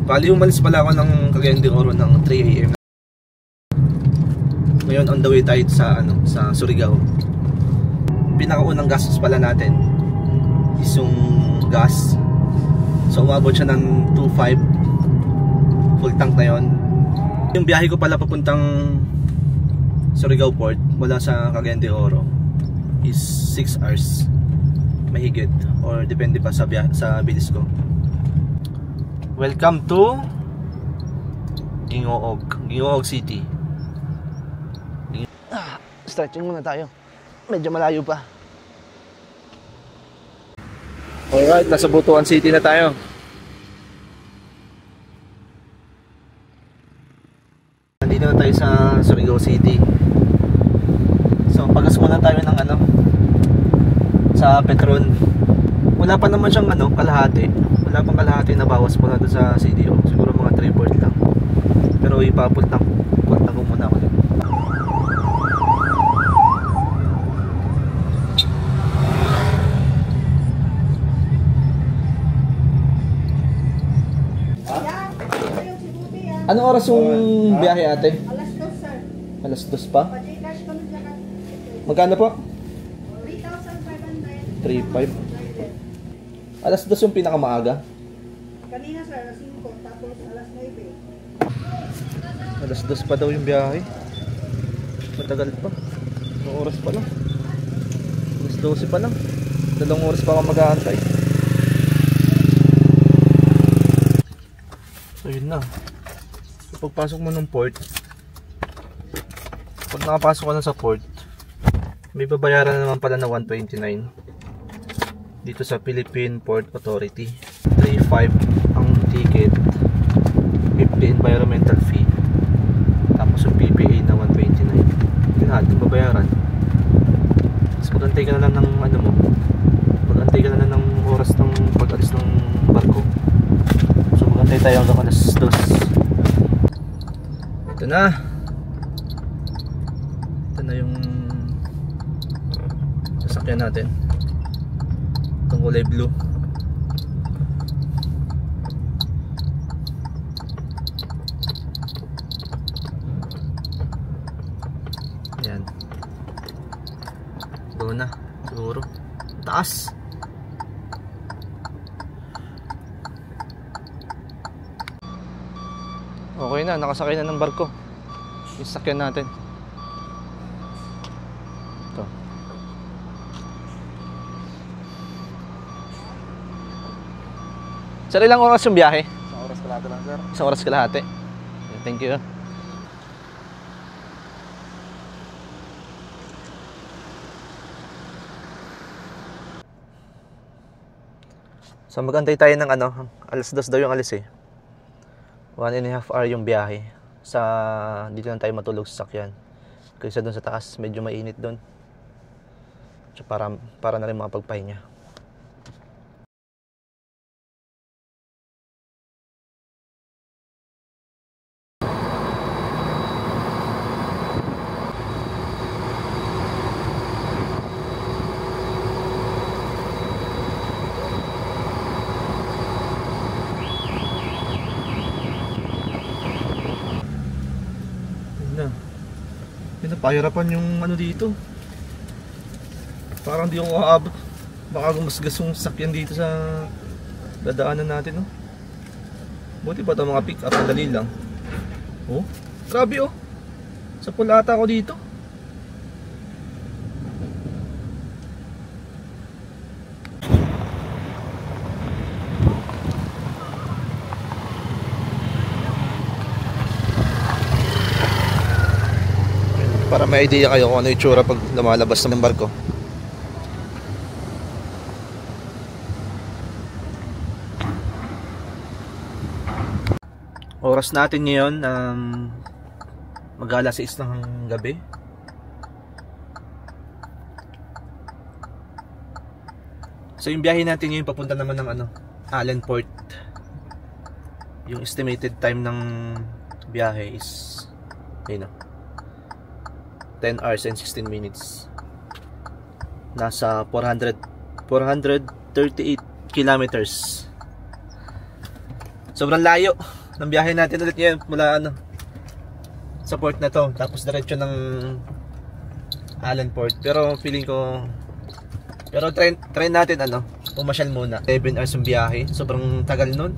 Bali umalis pala ako ng Cagayan de Oro ng 3 AM. Ngayon on the way tayo sa sa Surigao. Pinakaunang gastos pala natin is yung gas. So umabot siya ng 2.5 full tank na yon. Yung biyahe ko pala papuntang Surigao Port mula sa Cagayan de Oro is 6 hours mahigit, or depende pa sa bilis ko. Welcome to Gingoog City. Stretching muna tayo. Medyo malayo pa. Alright, nasa Butuan City na tayo. Nandito na tayo sa Surigao City. So pagas muna tayo ng sa Petron. Wala pa naman siyang kalahati. Wala pang kalahati na bawas muna doon sa CDO. Siguro mga 3/4 lang. Pero ipapultang ko muna ulit. Anong oras yung biyahe, ate? Alas 2, sir. Alas 2 pa? Pa-Gcash kami dyan. Magkano po? 3,500. 3.5. Alas 2 yung pinakamaaga? Kanina, sir, alas 5. Tapos alas 9. Alas 2 pa daw yung biyahe. Matagal pa. Anong oras pa lang? Alas 12 pa lang. 2 oras pa ako mag-aantay. So yun na. Pagpasok mo ng port, pag nakapasok ka na sa port, may babayaran na naman pala na 129 dito sa Philippine Port Authority. 3.5 ang ticket, 50 environmental fee, tapos yung PPA na 129. Yun lahat yung babayaran. Tapos mag-antay ka na lang ng mag-antay ka na lang ng oras ng pag-alis ng barko. So mag-antay tayo hanggang alas 2. Ito na yung sasakyan natin, itong kulay blue. Ayan, doon na siguro taas. Okay na, nakasakay na ng barko yung sasakyan natin. Ito. Sir, ilang oras yung biyahe? 1 oras kalahati lang, sir. 1 oras kalahati. Thank you. So magantay tayo ng alas 2 daw yung alis eh. 1.5 hour yung biyahe. Dito lang tayo matulog sa sakyan. Kaysa doon sa taas, medyo mainit doon. So para na rin makapagpahinga. Pahirapan yung dito. Parang di ako aabot. Baka gumasgas yung sakyan dito sa dadaanan natin, no? Buti pa ito mga pick up, dali lang. Oh, grabe oh. Sa pulata ako dito. Para may idea kayo kung ano yung tsura pag lumalabas ng barko. Oras natin ngayon mag-alas 6 ng gabi. So yung biyahe natin ngayon papunta naman ng Allen Port. Yung estimated time ng biyahe is 10 hours and 16 minutes. Nasa 438 kilometers. Sobrang layo ng biyahe natin ulit ngayon mula ano, sa port na to. Tapos diretso ng Allen Port. Pero feeling ko, pero try natin ano, pumasyal muna. 7 hours yung biyahe. Sobrang tagal nun.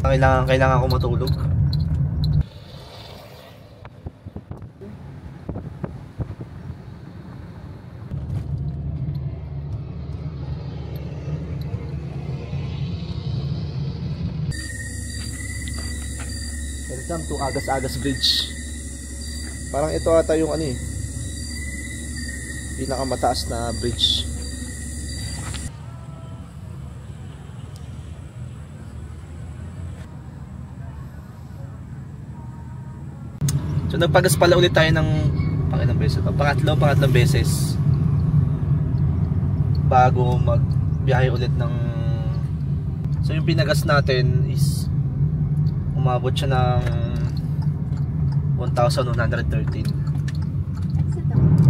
Kailangan ko matulog. Welcome to Agas-Agas Bridge. Parang ito ata yung ano eh, pinakamataas na bridge. So nagpagas pala ulit tayo ng pangatlong beses bago magbiyahe ulit ng, so yung pinagas natin is umabot siya ng 1,113.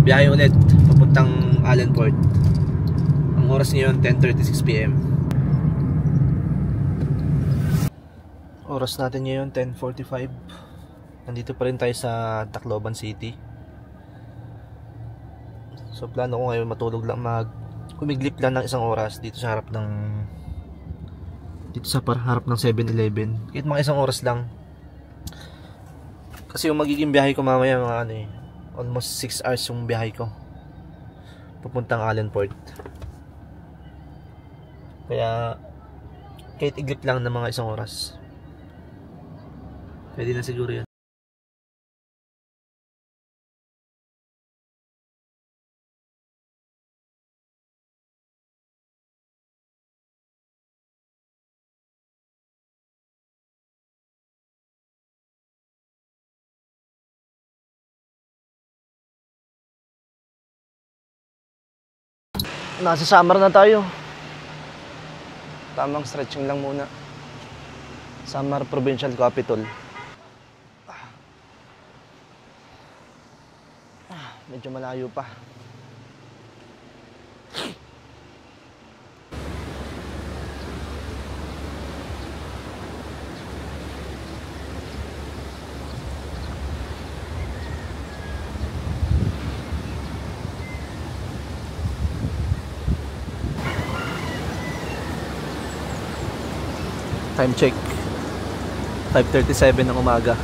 Biyahe ulit papuntang Allen Port. Ang oras ngayon 10:36 PM. Oras natin ngayon 10:45. Nandito pa rin tayo sa Tacloban City. So plano ko ngayon matulog lang, umiglip lang ng isang oras dito sa harap ng 7-Eleven. Kahit mga isang oras lang. Kasi yung magiging biyahe ko mamaya mga ano eh, almost 6 hours yung biyahe ko papuntang Allen Port. Kaya kahit iglip lang ng mga isang oras, pwede na siguro yan. Nasa Samar na tayo. Tamang stretching lang muna. Samar Provincial Capital. Medyo malayo pa. Time check 5:37 ng umaga.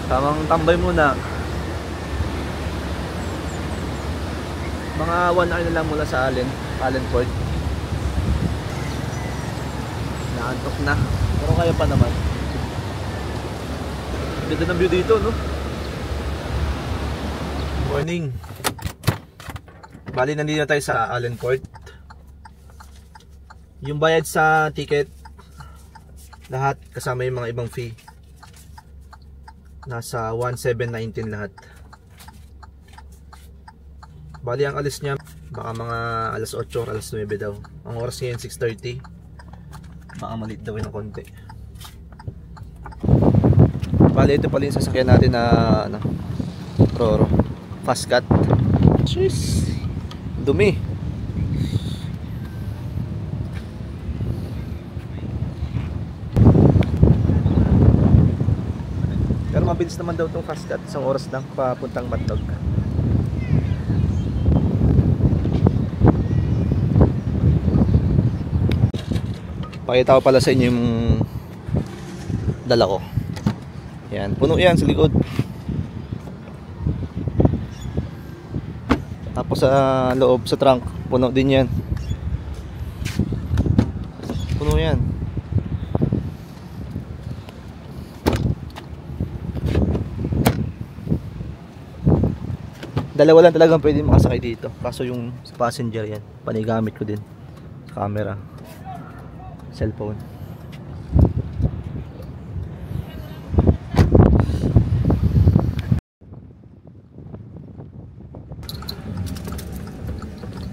Tamang tambay muna. Mga 1 hour na lang mula sa Allen Port. Naantok na, pero kaya pa naman. Ganda ng view dito, no? Morning. Bali nandito na tayo sa Allen Port. Yung bayad sa ticket, lahat kasama yung mga ibang fee, nasa 1,719 lahat. Bali ang alis niya baka mga alas 8 or alas 9 daw. Ang oras ngayon 6:30. Baka malit daw ng konti. Bali ito pala yung sasakyan natin na ano, Roro Fast Cut. Jeez, dumi. Pero mabilis naman daw itong Fast Cut. Isang oras lang papuntang Matnog. Pakita ko pala sa inyo yung dala ko. Yan, puno yan sa likod. Tapos sa loob, sa trunk, puno din yan. Puno yan. Dalawa lang talagang pwede makasakay dito. Kaso yung sa passenger yan, panigamit ko din. Camera, cellphone.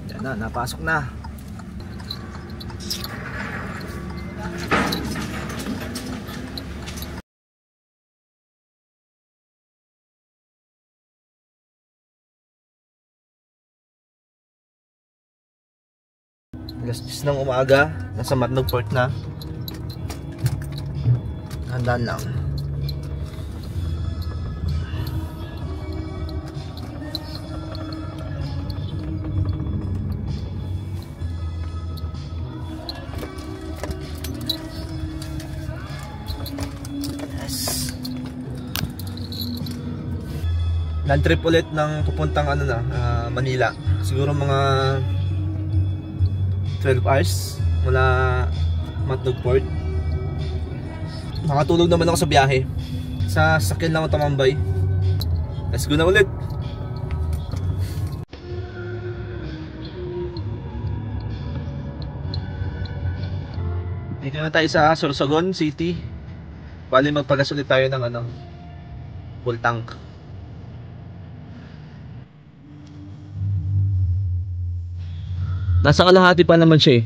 Yan na, napasok na. Alas 10 ng umaga, nasa Matnog Port na. Handaan lang. Yes. Land trip ulit ng pupuntang Manila. Siguro mga 12 hours mula Matnog Port. Nakatulog naman ako sa biyahe. Sa sakyan lang ako tumambay. Let's go na ulit. Dito na tayo sa Sorsogon City. Bali magpagas ulit tayo ng full tank. Nasa kalahati pa naman siya eh.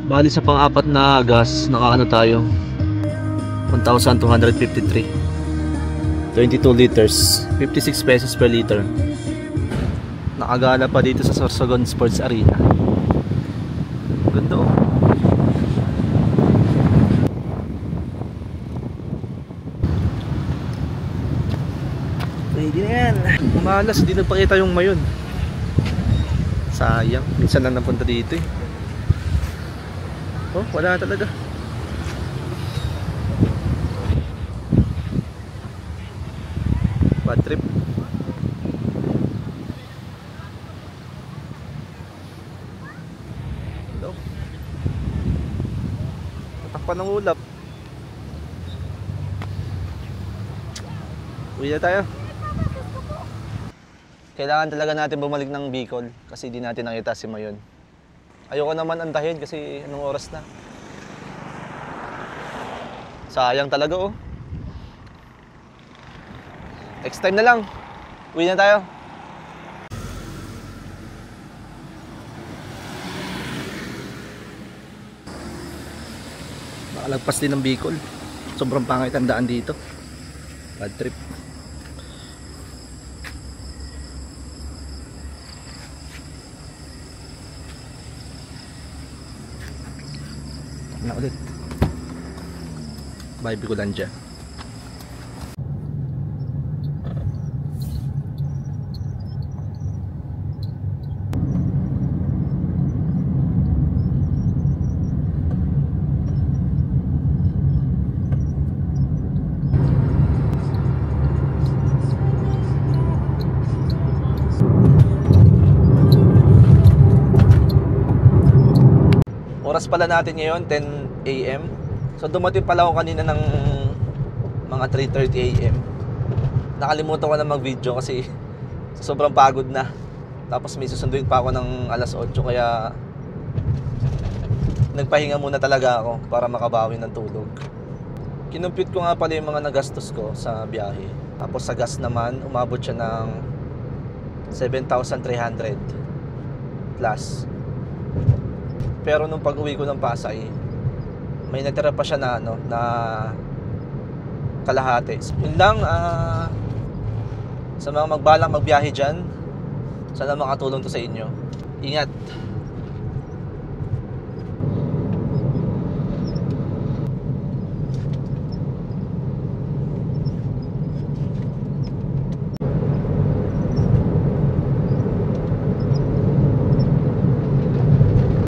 Bali sa pang-apat na gas, nakakano tayo 1,253 22 liters 56 pesos per liter. Nakagala pa dito sa Sorsogon Sports Arena. Ganda oh. Pwede na yan. Umalas, hindi nagpakita yung mayon. Sayang, minsan lang napunta dito eh. Oh, wala talaga. Bad trip. Hello. Tatakpan ng ulap. Uwi na tayo. Kailangan talaga natin bumalik ng Bicol kasi di natin nakita si Mayon. Ayoko naman antahin kasi anong oras na. Sayang talaga oh. Next time na lang. Uwi na tayo. Nakalagpas din ng Bicol. Sobrang pangit ang daan dito. Bad trip. Na ulit. Bye Bicolandia. Oras pala natin ngayon 10 AM. So dumating pala ako kanina ng mga 3:30 AM. Nakalimutan ko na mag-video kasi sobrang pagod na. Tapos may susunduin pa ako ng alas 8 kaya nagpahinga muna talaga ako para makabawi ng tulog. Kinumpute ko nga pala yung mga nagastos ko sa biyahe. Tapos sa gas naman umabot siya ng 7,300 plus. Pero nung pag-uwi ko ng Pasay, may natira pa siya na na kalahati. Yun lang, sa mga magbalang magbiyahe dyan, sana makatulong to sa inyo. Ingat.